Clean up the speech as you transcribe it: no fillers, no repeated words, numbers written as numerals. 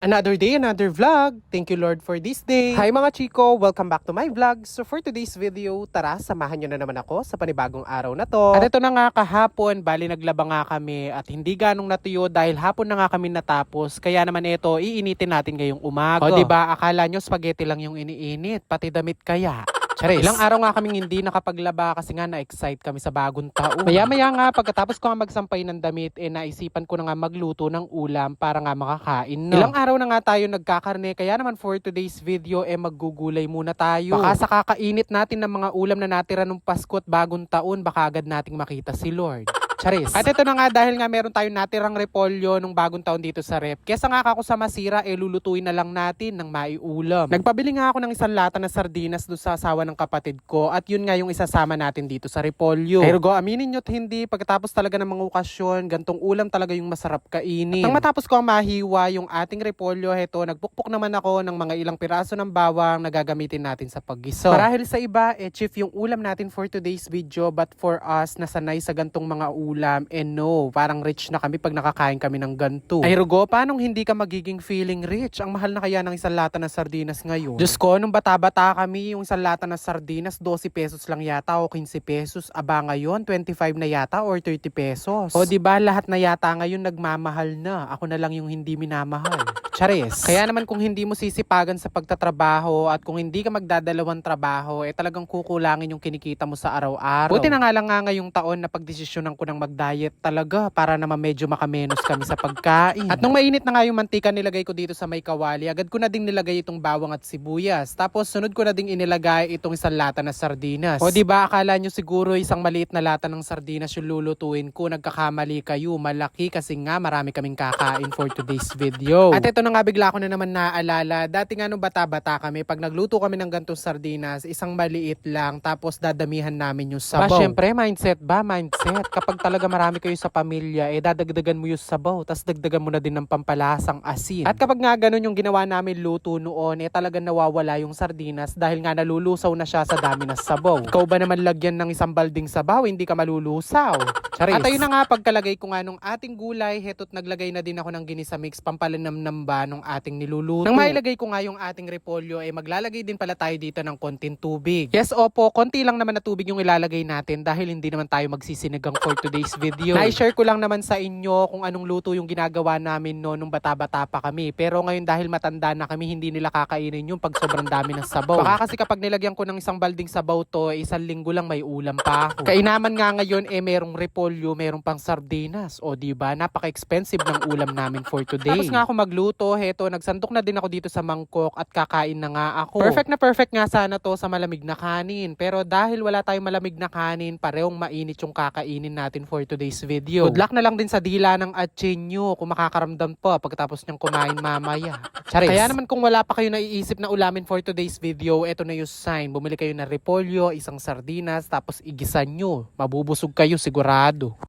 Another day, another vlog. Thank you Lord for this day. Hi mga chiko, welcome back to my vlog. So for today's video, tara samahan nyo na naman ako sa panibagong araw na to. At ito na nga kahapon, bali naglaba nga kami at hindi ganong natuyo dahil hapon na nga kami natapos. Kaya naman ito, iinitin natin ngayong umaga. O diba, akala nyo spaghetti lang yung iniinit, pati damit kaya. Charis. Ilang araw nga kaming hindi nakapaglaba kasi nga na-excite kami sa bagong taon. Maya-maya nga, pagkatapos ko nga magsampay ng damit, naisipan ko na nga magluto ng ulam para nga makakain, no? Ilang araw na nga tayo nagkakarne, kaya naman for today's video, maggugulay muna tayo. Baka sa kakainit natin ng mga ulam na natira nung Pasko at bagong taon, baka agad nating makita si Lord. Charis. At ito na nga dahil nga meron tayong natirang repolyo nung bagong taon dito sa rep. Kesa nga ako sa masira, lulutuin na lang natin ng maiulam. Nagpabili nga ako ng isang lata na sardinas doon sa asawa ng kapatid ko at yun nga yung isasama natin dito sa repolyo. Pero go, aminin nyo't hindi, pagkatapos talaga ng mga okasyon, gantong ulam talaga yung masarap kainin. At nang matapos ko ang mahiwa yung ating repolyo, heto, nagpukpok naman ako ng mga ilang piraso ng bawang na gagamitin natin sa paggiso. Marahil sa iba, chief yung ulam natin for today's video, but for us, nasanay sa gantong mga ulam, no, parang rich na kami pag nakakain kami ng ganto. Ay Rugo, paano hindi ka magiging feeling rich? Ang mahal na kaya ng isang lata ng sardinas ngayon. Diyos ko, nung bata-bata kami, yung isang lata ng sardinas, 12 pesos lang yata o 15 pesos. Aba ngayon, 25 na yata or 30 pesos. O diba, lahat na yata ngayon nagmamahal na. Ako na lang yung hindi minamahal. Charis. Kaya naman kung hindi mo sisipagan sa pagtatrabaho at kung hindi ka magdadalawang trabaho, talagang kukulangin yung kinikita mo sa araw-araw. Buti na nga lang nga ngayong taon na pagdesisyonan ko ng mag-diet talaga para naman medyo makamenos kami sa pagkain. At nung mainit na nga yung mantika, nilagay ko dito sa may kawali, agad ko na ding nilagay itong bawang at sibuyas. Tapos sunod ko na ding inilagay itong isang lata na sardinas. O diba, akala nyo siguro isang maliit na lata ng sardinas yung lulutuin ko. Nagkakamali kayo, malaki kasi nga marami kaming kakain for today's video. At ito na nga, bigla ko na naman naaalala. Dati nga nung bata-bata kami, pag nagluto kami ng gantong sardinas, isang maliit lang, tapos dadamihan namin yung sabaw. Syempre, mindset. Kapag talaga marami kayo sa pamilya, dadagdagan mo yung sabaw, tapos dagdagan mo na din ng pampalasang asin. At kapag nga ganun yung ginawa namin luto noon, talagang nawawala yung sardinas dahil nga nalulusaw na siya sa dami ng sabaw. Ikaw ba naman lagyan ng isang balding sabaw, hindi ka malulusaw? Charis. At ayun na nga, pagkalagay ko nga nung ating gulay, heto't naglagay na din ako ng ginisa mix, pampalinamnam ba nung ating niluluto. Nang mailagay ko nga yung ating repolyo, maglalagay din pala tayo dito ng konting tubig. Yes, opo, konti lang naman na tubig yung ilalagay natin dahil hindi naman tayo magsisinigang for today's video. Na-share ko lang naman sa inyo kung anong luto yung ginagawa namin no nung bata-bata pa kami. Pero ngayon dahil matanda na kami, hindi nila kakainin yung pag sobrang dami ng sabaw. Baka kasi kapag nilagyan ko ng isang balding sabaw to, isang linggo lang may ulam pa ako. Kainaman nga ngayon, merong repolyo, merong pang sardinas. O diba, napaka-expensive ng ulam namin for today. Tapos nga ako magluto, heto, nagsandok na din ako dito sa mangkok at kakain na nga ako. Perfect nga sana to sa malamig na kanin. Pero dahil wala tayong malamig na kanin, parehong mainit yung kakainin natin for today's video. Good luck na lang din sa dila ng atsin nyo kung makakaramdam pa pagkatapos niyang kumain mamaya. Charis. Kaya naman kung wala pa kayo naiisip na ulamin for today's video, eto na yung sign. Bumili kayo ng repolyo, isang sardinas, tapos igisan nyo. Mabubusog kayo sigurado.